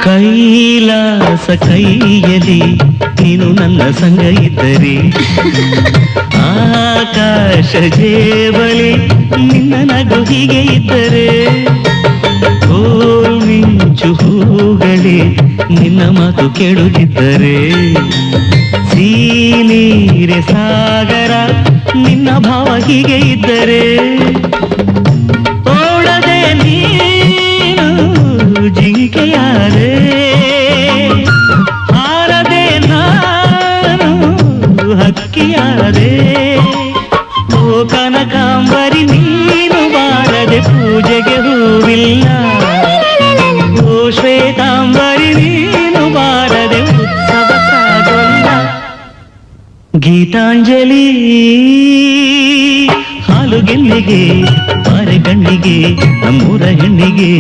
ಕೈಲಾಸ ಕೈಯಲ್ಲಿ ನೀನು ನನ್ನ ಸಂಗ ಇದ್ದರೆ, ಆಕಾಶ ಜೇಬಲಿ ನಿನ್ನ ನಗು ಹೀಗೆ ಇದ್ದರೆ, ಕೋಲ್ ಮಿಂಚು ಹೂಗಳೇ ನಿನ್ನ ಮಾತು ಕೇಳುತ್ತಿದ್ದರೆ, ಸೀನೀರೆ ಸಾಗರ ನಿನ್ನ ಭಾವ ಹೀಗೆ ಇದ್ದರೆ, ಓಡದೆ ನೀನು ಜಿಂಕೆಯಾದೆ, ಹಾರದೆ ನಾನು ಹಕ್ಕಿಯಾದೆ, ಓ ಕನಕಾಂಬರಿ ನೀನು ಬಾರದೆ ಪೂಜೆಗೆ ಹೂವಿಲ್ಲ, ಓ ಶ್ವೇತಾಂಬರಿ ನೀನು ಬಾರದೆ ಉತ್ಸವ ಸಾಗೋಲ್ಲ. ಗೀತಾಂಜಲಿ ಹಾಲು ಗೆಲ್ಲಿಗೆ ಬಾರೆ ಕಣ್ಣಿಗೆ ನಮ್ಮೂರ ಹೆಣ್ಣಿಗೆ.